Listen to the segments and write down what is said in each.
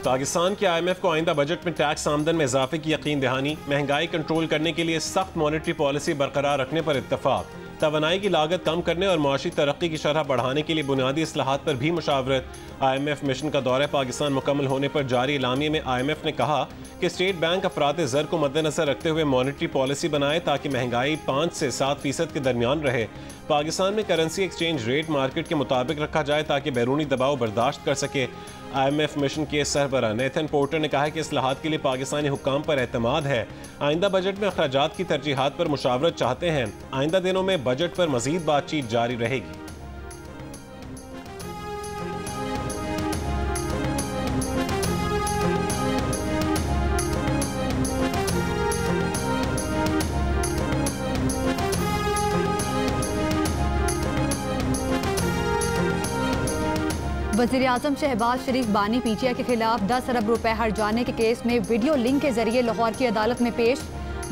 पाकिस्तान के IMF को आइंदा बजट में टैक्स आमदन में इजाफे की यकीन दहानी, महंगाई कंट्रोल करने के लिए सख्त मॉनेटरी पॉलिसी बरकरार रखने पर इत्तफाक, तवानाई की लागत कम करने और मुआशी तरक्की की शरह बढ़ाने के लिए बुनियादी इस्लाहात पर भी मुशावरत। IMF मिशन का दौरा पाकिस्तान मुकम्मल होने पर जारी इलामिये में IMF ने कहा कि स्टेट बैंक अफरात ज़र को मद्देनजर रखते हुए मॉनेटरी पॉलिसी बनाए ताकि महंगाई 5 से 7% के दरमियान रहे। पाकिस्तान में करेंसी एक्सचेंज रेट मार्केट के मुताबिक रखा जाए ताकि बैरूनी दबाव बर्दाश्त कर सके। IMF मिशन के सरबराह नेथन पोर्टर ने कहा कि इस्लाहात के लिए पाकिस्तानी हुक्काम पर एतमाद है। आइंदा बजट में अखराजात की तरजीहात पर मुशावरत चाहते हैं। आइंदा दिनों में बजट पर मजीद बातचीत जारी रहेगी। वज़ीर आज़म शहबाज शरीफ बानी PTI के खिलाफ 10 अरब रुपए हर्जाने के केस में वीडियो लिंक के जरिए लाहौर की अदालत में पेश।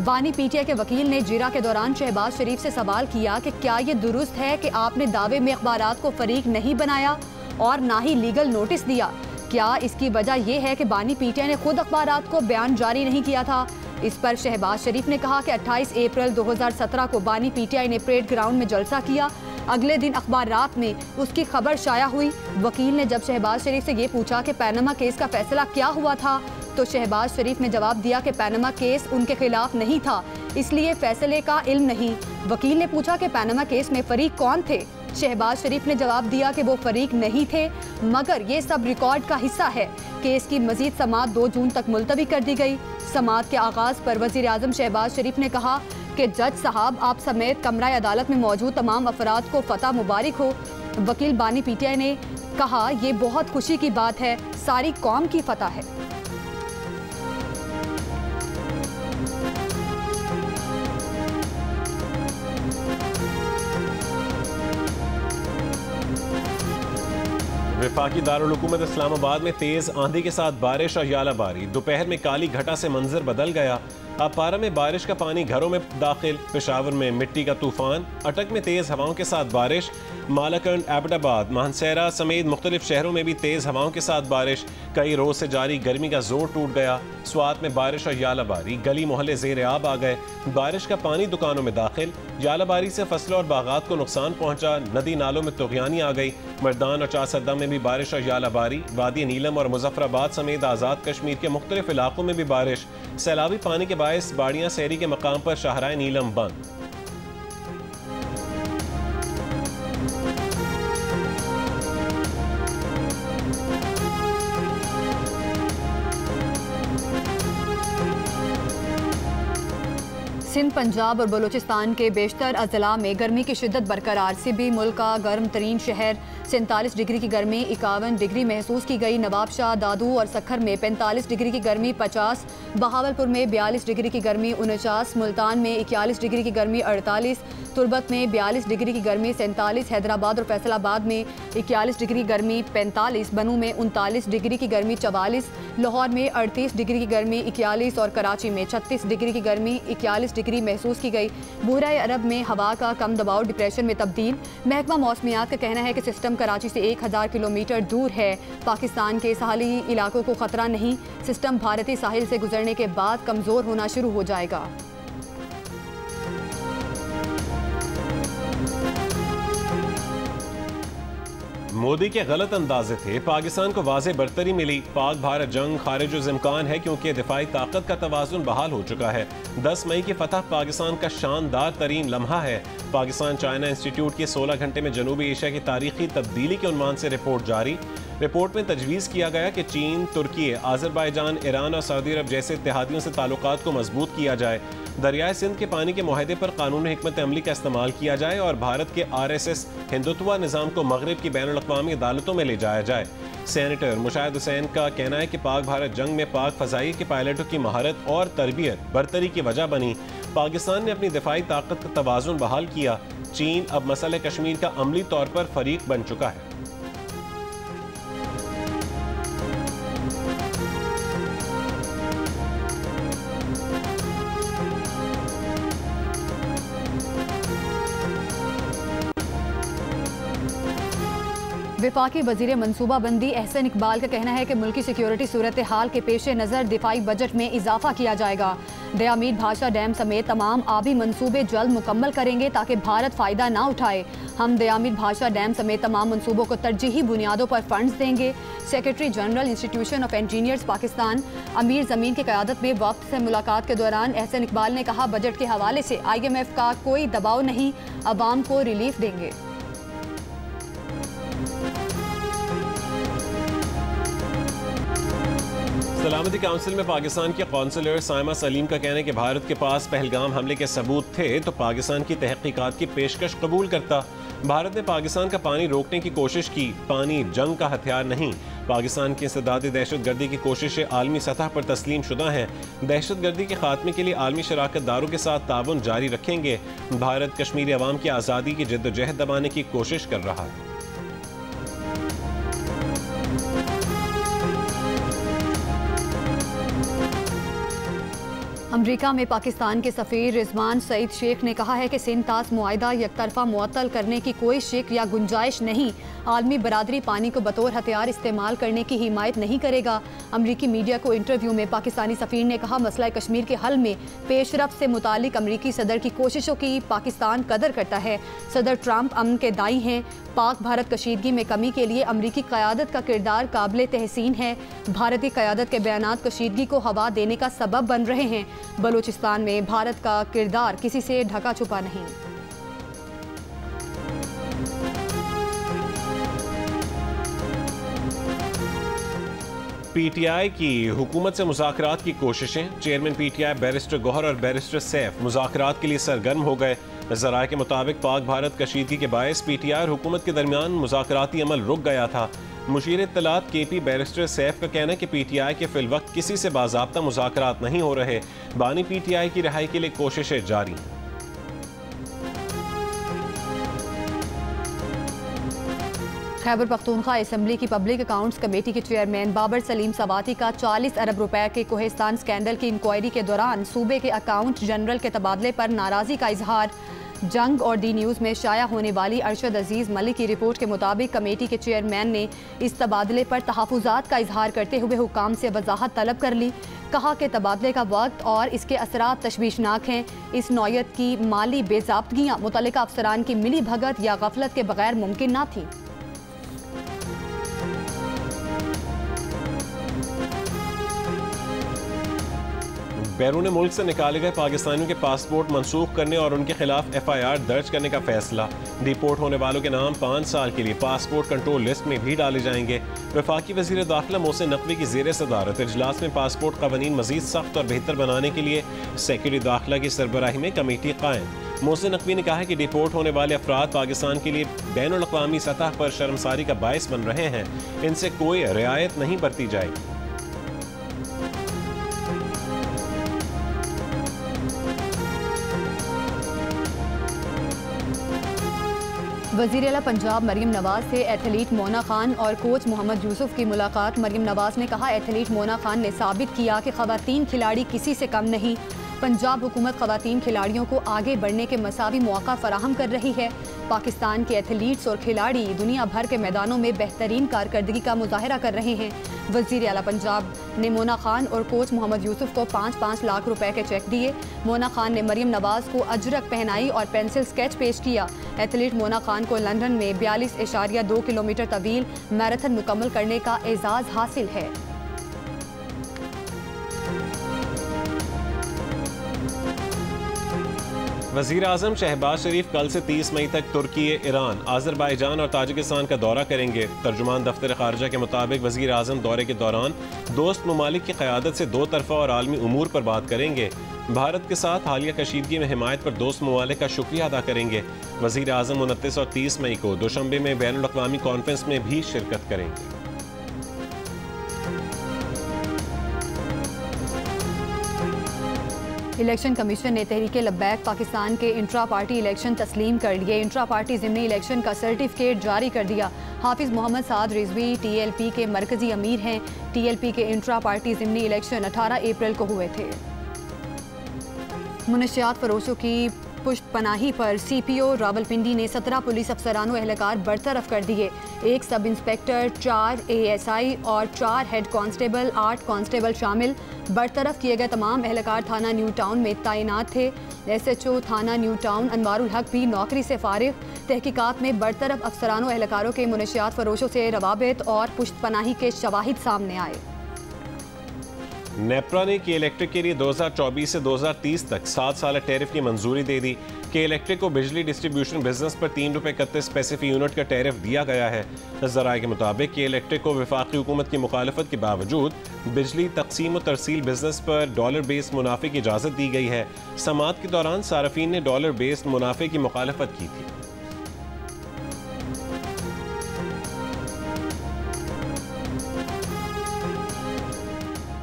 बानी PTI के वकील ने जिरा के दौरान शहबाज शरीफ से सवाल किया कि क्या ये दुरुस्त है कि आपने दावे में अखबारात को फरीक नहीं बनाया और ना ही लीगल नोटिस दिया। क्या इसकी वजह यह है कि बानी PTI ने खुद अखबारात को बयान जारी नहीं किया था। इस पर शहबाज शरीफ ने कहा कि 28 अप्रैल 2017 को बानी PTI ने परेड ग्राउंड में जलसा किया। अगले दिन अखबारात में उसकी खबर शाया हुई। वकील ने जब शहबाज शरीफ से ये पूछा कि पैनामा केस का फैसला क्या हुआ था, तो शहबाज शरीफ ने जवाब दिया कि पैनामा केस उनके खिलाफ नहीं था, इसलिए फैसले का इल्म नहीं। वकील ने पूछा कि पैनामा केस में फरीक कौन थे। शहबाज शरीफ ने जवाब दिया कि वो फरीक नहीं थे, मगर ये सब रिकॉर्ड का हिस्सा है। केस की मजीद समाअत 2 जून तक मुलतवी कर दी गई। समाअत के आगाज़ पर वज़ीर आज़म शहबाज शरीफ ने कहा कि जज साहब आप समेत कमरा अदालत में मौजूद तमाम अफराद को फतह मुबारक हो। वकील बानी PTI ने कहा ये बहुत खुशी की बात है, सारी कौम की फतह है। वफाकी दारुल हुकूमत इस्लामाबाद में तेज आंधी के साथ बारिश और यालाबारी। दोपहर में काली घटा से मंजर बदल गया। अपारा में बारिश का पानी घरों में दाखिल। पेशावर में मिट्टी का तूफान। अटक में तेज हवाओं के साथ बारिश। मालाकंड, एबटाबाद, मानसेरा समेत मुख्तलिफ शहरों में भी तेज हवाओं के साथ बारिश। कई रोज से जारी गर्मी का जोर टूट गया। स्वात में बारिश और यालाबारी। गली मोहल्ले ज़ेर आब आ गए। बारिश का पानी दुकानों में दाखिल। यालाबारी से फसलों और बागात को नुकसान पहुंचा। नदी नालों में तुग़यानी आ गई। मर्दान और चासद्दा में भी बारिश और यालाबारी। वादी नीलम और मुजफ्फराबाद समेत आज़ाद कश्मीर के मुख्तलिफ इलाकों में भी बारिश। सैलाबी पानी के बायस बाड़ियां शहरी के मकाम पर शाहराह नीलम बंद। सिंध, पंजाब और बलूचिस्तान के बेशतर अजला में गर्मी की शिद्दत बरकरार। सिबी मुल्क का गर्म तरीन शहर। 47 डिग्री की गर्मी 51 डिग्री महसूस की गई। नवाबशाह, दादू और सखर में 45 डिग्री की गर्मी 50, बहावलपुर में 42 डिग्री की गर्मी 49, मुल्तान में 41 डिग्री की गर्मी 48, तुर्बत में 42 डिग्री की गर्मी 47, हैदराबाद और फैसलाबाद में 41 डिग्री की गर्मी 45, बनू में 39 डिग्री की गर्मी 44, लाहौर में 38 डिग्री की गर्मी 41 और कराची में 36 डिग्री की गर्मी 41 डिग्री महसूस की गई। बहराए अरब में हवा का कम दबाव डिप्रेशन में तब्दील। महकमा मौसमियात का कहना है कि सिस्टम कराची से 1000 किलोमीटर दूर है। पाकिस्तान के साहली इलाकों को खतरा नहीं। सिस्टम भारतीय साहिल से गुजरने के बाद कमज़ोर होना शुरू हो जाएगा। मोदी के गलत अंदाजे थे। पाकिस्तान को वाज़ेह बरतरी मिली। पाक भारत जंग खारिज इम्कान है क्योंकि दिफाई ताकत का तवाज़ुन बहाल हो चुका है। 10 मई की फतह पाकिस्तान का शानदार तरीन लम्हा है। पाकिस्तान चाइना इंस्टीट्यूट की 16 घंटे में जनूबी एशिया की तारीखी तब्दीली के उन्वान से रिपोर्ट जारी। रिपोर्ट में तजवीज़ किया गया कि चीन, तुर्की, आज़रबाईजान, ईरान और सऊदी अरब जैसे इत्तेहादियों से ताल्लुकात को मजबूत किया जाए। दरियाए सिंध के पानी के मुआहदे पर कानून हिकमत अमली का इस्तेमाल किया जाए और भारत के RSS हिंदुत्वा निज़ाम को मगरब की बैनुल-अक़वामी अदालतों में ले जाया जाए। सेनेटर मुशाहिद हुसैन का कहना है कि पाक भारत जंग में पाक फ़ज़ाई के पायलटों की महारत और तरबियत बरतरी की वजह बनी। पाकिस्तान ने अपनी दिफाई ताकत का तवाज़ुन बहाल किया। चीन अब मसले कश्मीर का अमली तौर पर फरीक बन चुका है। वफाकी वजीर मनसूबाबंदी एहसन इकबाल का कहना है कि मुल्की सिक्योरिटी सूरत हाल के पेश नज़र दिफाई बजट में इजाफा किया जाएगा। दयामीर भाषा डैम समेत तमाम आबी मनसूबे जल्द मुकम्मल करेंगे ताकि भारत फ़ायदा ना उठाए। हम दयामीर भाषा डैम समेत तमाम मनसूबों को तरजीही बुनियादों पर फंड्स देंगे। Secretary general institution of engineers Pakistan अमीर ज़मीन की क़यादत में वक्त से मुलाकात के दौरान एहसन इकबाल ने कहा, बजट के हवाले से IMF का कोई दबाव नहीं, अवाम को रिलीफ देंगे। सलामती काउंसिल में पाकिस्तान के कौंसलर साइमा सलीम का कहना है कि भारत के पास पहलगाम हमले के सबूत थे तो पाकिस्तान की तहकीकात की पेशकश कबूल करता। भारत ने पाकिस्तान का पानी रोकने की कोशिश की, पानी जंग का हथियार नहीं। पाकिस्तान की इंसदादी दहशत गर्दी की कोशिशें आलमी सतह पर तस्लीम शुदा हैं। दहशत गर्दी के खात्मे के लिए आलमी शराकत दारों के साथ ताउन जारी रखेंगे। भारत कश्मीरी अवाम की आज़ादी की जद्दोजहद दबाने की कोशिश कर रहा है। अमरीका में पाकिस्तान के सफ़ीर रिजवान सईद शेख ने कहा है कि सिंध तास मुआहिदा यकतरफा मुअत्तल करने की कोई शिक या गुंजाइश नहीं। आलमी बरादरी पानी को बतौर हथियार इस्तेमाल करने की हिमायत नहीं करेगा। अमरीकी मीडिया को इंटरव्यू में पाकिस्तानी सफ़ीर ने कहा, मसला कश्मीर के हल में पेशरफ से मुतालिक अमरीकी सदर की कोशिशों की पाकिस्तान कदर करता है। सदर ट्रंप अमन के दाई हैं। पाक भारत कशीदगी में कमी के लिए अमरीकी क़यादत का किरदार काबिल तहसीन है। भारतीय क़यादत के बयानात कशीदगी को हवा देने का सबब बन रहे हैं। बलूचिस्तान में भारत का किरदार किसी से ढका छुपा नहीं। PTI की हुकूमत से मुज़ाकरात की कोशिशें। चेयरमैन PTI बैरिस्टर गौहर और बैरिस्टर सैफ मुज़ाकरात के लिए सरगर्म हो गए। ज़राए के मुताबिक पाक भारत कशीदगी के बायस PTI और हुकूमत के दरमियान मुज़ाकराती अमल रुक गया था। मुशीर इत्तलात KP बैरिस्टर सैफ का कहना है कि PTI के फिलवक्त किसी से बाज़ाब्ता मुज़ाकरात नहीं हो रहे। बानी PTI की रिहाई के लिए कोशिशें जारी हैं। खैबर पख्तूनख्वा असम्बली की पब्लिक अकाउंट्स कमेटी के चेयरमैन बाबर सलीम सवाती का 40 अरब रुपए के कोहिस्तान स्कैंडल की इंक्वायरी के दौरान सूबे के अकाउंट जनरल के तबादले पर नाराज़गी का इजहार। जंग और दी न्यूज़ में शाया होने वाली अरशद अजीज़ मलिक की रिपोर्ट के मुताबिक कमेटी के चेयरमैन ने इस तबादले पर तहफ़्फ़ुज़ात का इजहार करते हुए हुकाम से वजाहत तलब कर ली। कहा कि तबादले का वक्त और इसके असरात तशवीशनाक हैं। इस नौयत की माली बेज़ाब्तगियाँ मुतल्लिका अफसरान की मिली भगत या गफलत के बगैर मुमकिन न थी। बैरून मुल्क से निकाले गए पाकिस्तानियों के पासपोर्ट मनसूख करने और उनके खिलाफ FIR दर्ज करने का फैसला। डिपोर्ट होने वालों के नाम 5 साल के लिए पासपोर्ट कंट्रोल लिस्ट में भी डाले जाएंगे। वफाकी वज़ीर दाखिला मोहसिन नकवी की ज़ेर सदारत इजलास में पासपोर्ट क़वानीन मज़ीद सख्त और बेहतर बनाने के लिए सेक्रेटरी दाखिला की सरबराही में कमेटी कायम। मोहसिन नकवी ने कहा है कि डिपोर्ट होने वाले अफराद पाकिस्तान के लिए बैनुल-अक़वामी सतह पर शर्मसारी का बायस बन रहे हैं। इनसे कोई रियायत नहीं बरती जाएगी। वज़ीर आला पंजाब मरीम नवाज से एथलीट मोना खान और कोच मोहम्मद यूसुफ की मुलाकात। मरीम नवाज ने कहा, एथलीट मोना खान ने साबित किया कि ख़वातीन खिलाड़ी किसी से कम नहीं। पंजाब हुकूमत ख़वातीन खिलाड़ियों को आगे बढ़ने के मसावी मौका फराहम कर रही है। पाकिस्तान के एथलीट्स और खिलाड़ी दुनिया भर के मैदानों में बेहतरीन कारकर्दगी का मुजाहरा कर रहे हैं। वज़ीर आला पंजाब ने मोना खान और कोच मोहम्मद यूसुफ को 5-5 लाख रुपए के चेक दिए। मोना खान ने मरीम नवाज को अजरक पहनाई और पेंसिल स्केच पेश किया। एथलीट मोना खान को लंदन में 42.2 किलोमीटर तवील मैराथन मुकम्मल करने का एजाज़ हासिल है। वज़ीर आज़म शहबाज शरीफ कल से 30 मई तक तुर्की, ईरान, आज़रबाईजान और ताजिकिस्तान का दौरा करेंगे। तर्जुमान दफ्तर खारजा के मुताबिक वज़ीर आज़म दौरे के दौरान दोस्त ममालिक की क़यादत से दो तरफ़ा और आलमी उमूर पर बात करेंगे। भारत के साथ हालिया कशीदगी में हिमायत पर दोस्त ममालिक का शुक्रिया अदा करेंगे। वज़ीर आज़म 29 और 30 मई को दोशंबे में बैनुल-अक़वामी कॉन्फ्रेंस में भी शिरकत करेंगे। इलेक्शन कमीशन ने तहरीके लब्बैक पाकिस्तान के इंट्रा पार्टी इलेक्शन तस्लीम कर लिए। इंट्रा पार्टी ज़िमनी इलेक्शन का सर्टिफिकेट जारी कर दिया। हाफिज़ मोहम्मद साद रिजवी TLP के मरकजी अमीर हैं। TLP के इंट्रा पार्टी ज़िमनी इलेक्शन 18 अप्रैल को हुए थे। मुनशियात फरोशों की पुष्ट पनाही पर CPO रावलपिंडी ने 17 पुलिस अफसरान व एहलकार बरतरफ कर दिए। 1 सब इंस्पेक्टर, 4 ASI और 4 हेड कांस्टेबल, 8 कांस्टेबल शामिल। बरतरफ किए गए तमाम एहलकार थाना न्यू टाउन में तैनात थे। SHO थाना न्यू टाउन अनवारुल हक भी नौकरी से फारिग। तहकीकात में बरतरफ अफसरानों व एहलकारों के मुनशियात फरोशों से रवाबित और पुष्ट पनाही के शवाहिद सामने आए। नेपरा ने के इलेक्ट्रिक के लिए 2024 से 2030 तक 7 साल टैरिफ की मंजूरी दे दी। के इलेक्ट्रिक को बिजली डिस्ट्रीब्यूशन बिजनेस पर ₹3.31 फी यूनिट का टैरिफ दिया गया है। ज़राए के मुताबिक के इलेक्ट्रिक को वफाकी हुकूमत की मुखालफत के बावजूद बिजली तकसीम और तरसील बिजनेस पर डॉलर बेस्ड मुनाफे की इजाज़त दी गई है। समात के दौरान सार्फिन ने डॉलर बेस्ड मुनाफे की मुखालफत की थी।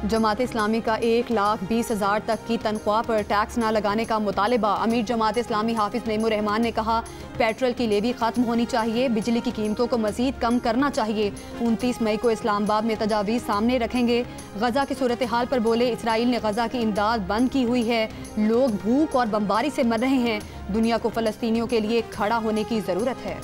जमात इस्लामी का 1,20,000 तक की तनख्वाह पर टैक्स न लगाने का मुतालबा। अमीर जमात इस्लामी हाफिज नेमो रहमान ने कहा, पेट्रोल की लेवी खत्म होनी चाहिए, बिजली की कीमतों को मजीद कम करना चाहिए। 29 मई को इस्लामाबाद में तजावीज़ सामने रखेंगे। गजा की सूरत हाल पर बोले, इसराइल ने गजा की इमदाद बंद की हुई है, लोग भूख और बमबारी से मर रहे हैं। दुनिया को फ़लस्तीनियों के लिए खड़ा होने की ज़रूरत है।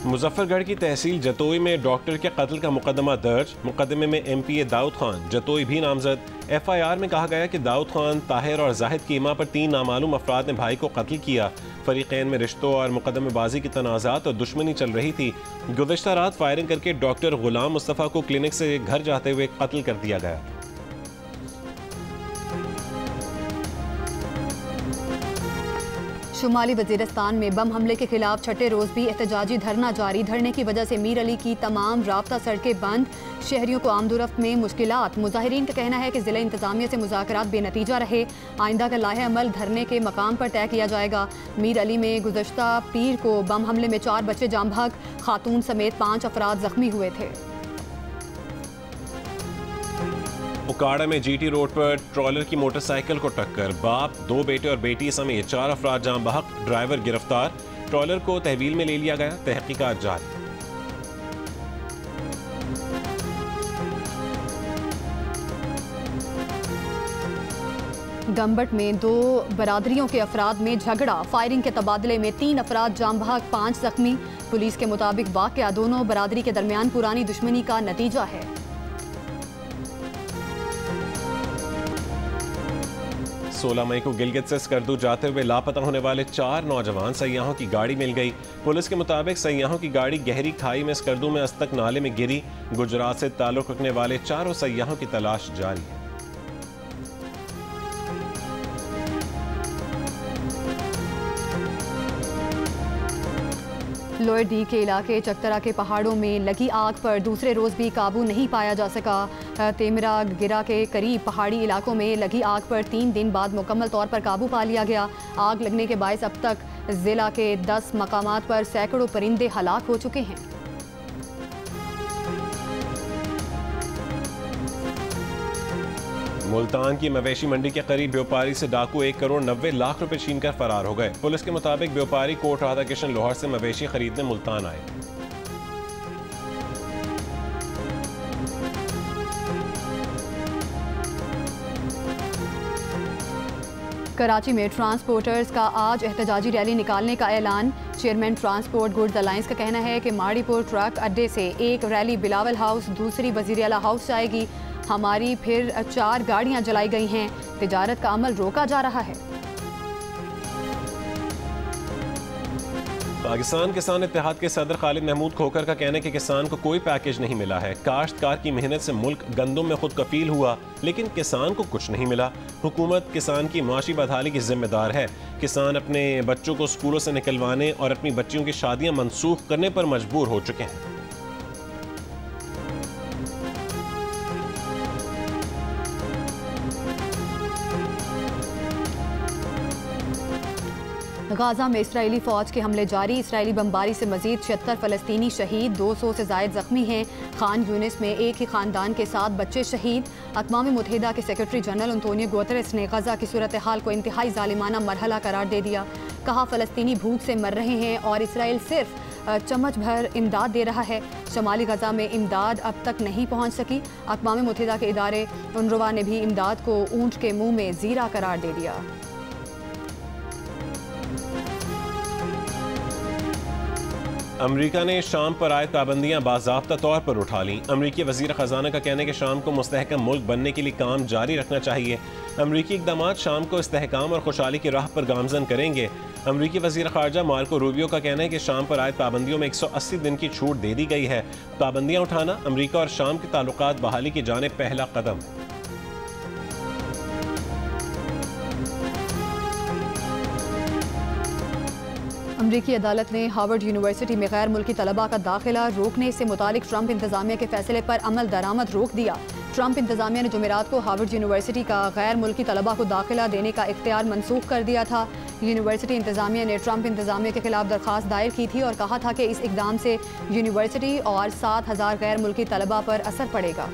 मुजफ्फरगढ़ की तहसील जतोई में डॉक्टर के कत्ल का मुकदमा दर्ज। मुकदमे में MPA दाऊद खान जतोई भी नामजद। FIR में कहा गया कि दाऊद खान, ताहिर और जाहिद कीमा पर 3 नामालूम अफराद ने भाई को कत्ल किया। फरीकैन में रिश्तों और मुकदमेबाजी की तनाज़ात और दुश्मनी चल रही थी। गुज़श्ता रात फायरिंग करके डॉक्टर गुलाम मुस्तफ़ा को क्लिनिक से घर जाते हुए कत्ल कर दिया गया। शुमाली वज़ीरिस्तान में बम हमले के खिलाफ छठे रोज़ भी एहतजाजी धरना जारी। धरने की वजह से मीर अली की तमाम राब्ता सड़कें बंद, शहरियों को आमदोरफ्त में मुश्किलात। मुजाहिरीन का कहना है कि ज़िला इंतज़ामिया से मुज़ाकरात बेनतीजा रहे। आइंदा का लाहे अमल धरने के मकाम पर तय किया जाएगा। मीर अली में गुज़श्ता पीर को बम हमले में 4 बच्चे जाम बहक, खातून समेत 5 अफराद जख्मी हुए थे। उकाड़ा में GT रोड पर ट्रॉलर की मोटरसाइकिल को टक्कर, बाप, 2 बेटे और बेटी समेत 4 अफराद जाम बहक, ड्राइवर गिरफ्तार। ट्रॉलर को तहवील में ले लिया गया, तहकीकात जारी। गंबट में 2 बरादरियों के अफराद में झगड़ा, फायरिंग के तबादले में 3 अफराद जाम बहक, 5 जख्मी। पुलिस के मुताबिक वाकया दोनों बरादरी के दरमियान पुरानी दुश्मनी का नतीजा है। 16 मई को गिलगित से स्कर्दू जाते हुए लापता होने वाले 4 नौजवान सयाहों की गाड़ी मिल गई। पुलिस के मुताबिक सयाहों की गाड़ी गहरी खाई में स्कर्दू में अस्तक नाले में गिरी। गुजरात से ताल्लुक रखने वाले 4 सयाहों की तलाश जारी है। लोअर डी के इलाके चकतरा के पहाड़ों में लगी आग पर दूसरे रोज़ भी काबू नहीं पाया जा सका। तेमरा गिरा के करीब पहाड़ी इलाकों में लगी आग पर 3 दिन बाद मुकम्मल तौर पर काबू पा लिया गया। आग लगने के बायस अब तक ज़िला के 10 मकामात पर सैकड़ों परिंदे हलाक हो चुके हैं। मुल्तान की मवेशी मंडी के करीब व्यापारी से डाकू 1 करोड़ 90 लाख रुपए छीनकर फरार हो गए। पुलिस के मुताबिक व्यापारी कोट राधा किशन लोहर से मवेशी खरीदने मुल्तान आए। कराची में ट्रांसपोर्टर्स का आज एहतजाजी रैली निकालने का ऐलान। चेयरमैन ट्रांसपोर्ट गुड्स अलायंस का कहना है कि माड़ीपुर ट्रक अड्डे से एक रैली बिलावल हाउस, दूसरी वजीर आला हाउस जाएगी। हमारी फिर 4 गाड़ियां जलाई गई हैं। तिजारत का अमल रोका जा रहा है। पाकिस्तान किसान इत्तेहाद के सदर खालिद महमूद खोकर का कहना है कि किसान को कोई पैकेज नहीं मिला है। काश्तकार की मेहनत से मुल्क गंदम में खुद कफील हुआ, लेकिन किसान को कुछ नहीं मिला। हुकूमत किसान की माशी बदहाली की जिम्मेदार है। किसान अपने बच्चों को स्कूलों से निकलवाने और अपनी बच्चियों की शादियां मनसूख करने पर मजबूर हो चुके हैं। गाजा में इसराइली फौज के हमले जारी। इसराइली बमबारी से मजीद 76 फलस्तीनी शहीद, 200 से जायद जख्मी हैं। खान यूनिस में एक ही खानदान के 7 बच्चे शहीद। अक़वाम मुत्तहिदा के सेक्रेटरी जनरल अंतोनियो गुतेरेस ने गजा की सूरत हाल को इंतहाई जालिमाना मरहला करार दे दिया। कहा, फ़लस्तीनी भूख से मर रहे हैं और इसराइल सिर्फ चम्मच भर इमदाद दे रहा है। शमाली गजा में इमदाद अब तक नहीं पहुँच सकी। अक़वाम मुत्तहिदा के इदारे UNRWA ने भी इमदाद को ऊँट के मुँह में ज़ीरा करार दे दिया। अमरीका ने शाम पर आयद पाबंदियां बाज़ाब्ता तौर पर उठा लीं। अमरीकी वज़ीर ख़जाना का कहना है कि शाम को मुस्तहकम मुल्क बनने के लिए काम जारी रखना चाहिए। अमरीकी इक़दाम शाम को इस्तेहकाम और खुशहाली की राह पर गामज़न करेंगे। अमरीकी वज़ीर ख़ारजा मार्को रूबियो का कहना है कि शाम पर आयद पाबंदियों में 180 दिन की छूट दे दी गई है। पाबंदियाँ उठाना अमरीका और शाम के ताल्लुकात बहाली की जानिब पहला कदम है। अमरीकी अदालत ने हार्वर्ड यूनिवर्सिटी में गैर मुल्की तलबा का दाखिला रोकने से मुतालिक ट्रंप इंतजामिया के फैसले पर अमल दरामद रोक दिया। ट्रंप इंतजामिया ने जुमेरात को हार्वर्ड यूनिवर्सिटी का गैर मुल्की तलबा को दाखिला देने का इख्तियार मनसूख कर दिया था। यूनिवर्सिटी इंतजामिया ने ट्रंप इंतजामिया के खिलाफ दरख्वास्त दायर की थी और कहा था कि इस इकदाम से यूनिवर्सिटी और 7,000 गैर मुल्की तलबा पर असर पड़ेगा।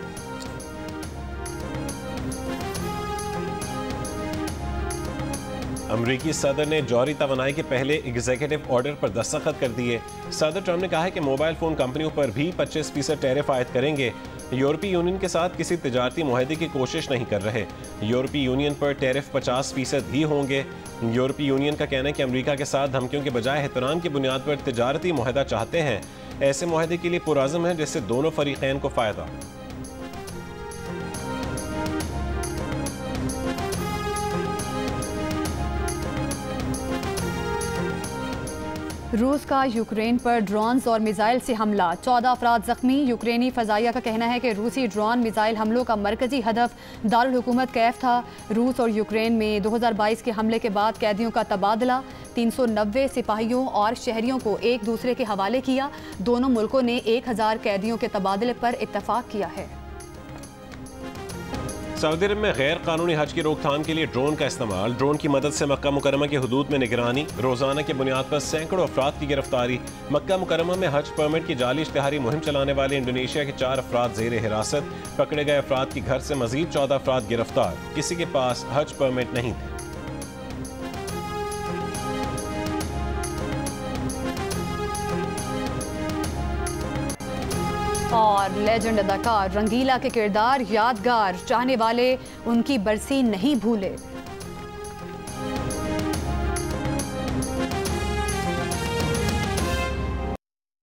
अमरीकी सदर ने जौहरी तवानाई के पहले एग्जीक्यूटिव ऑर्डर पर दस्तखत कर दिए। सदर ट्रंप ने कहा है कि मोबाइल फ़ोन कंपनियों पर भी 25% टैरिफ आयद करेंगे। यूरोपीय यूनियन के साथ किसी तिजारती मुआहदे की कोशिश नहीं कर रहे। यूरोपीय यूनियन पर टैरिफ 50% ही होंगे। यूरोपीय यूनियन का कहना है कि अमरीका के साथ धमकियों के बजाय एहतराम की बुनियाद पर तिजारती मुआहदा चाहते हैं। ऐसे मुआहदे के लिए पुरज़म है जिससे दोनों फरीक़ैन को फ़ायदा। रूस का यूक्रेन पर ड्रोन्स और मिसाइल से हमला, 14 अफराद जख्मी। यूक्रेनी फजाइया का कहना है कि रूसी ड्रोन मिसाइल हमलों का मरकजी हदफ दारुल हुकूमत कैफ था। रूस और यूक्रेन में 2022 के हमले के बाद कैदियों का तबादला, 390 सिपाहियों और शहरियों को एक दूसरे के हवाले किया। दोनों मुल्कों ने 1000 कैदियों के तबादले पर इत्तफाक किया है। सऊदी अरब में गैर कानूनी हज की रोकथाम के लिए ड्रोन का इस्तेमाल। ड्रोन की मदद से मक्का मुकरमा की हुदूद में निगरानी। रोजाना की बुनियाद पर सैकड़ों अफराद की गिरफ्तारी। मक्का मुकरमा में हज परमिट की जाली इश्तिहारी मुहिम चलाने वाले इंडोनेशिया के 4 अफराद जेर हिरासत। पकड़े गए अफराद के घर से मजीद 14 अफराद गिरफ्तार। किसी के पास हज परमिट नहीं थे। और लेजेंड अदाकार रंगीला के किरदार यादगार, चाहने वाले उनकी बरसी नहीं भूले।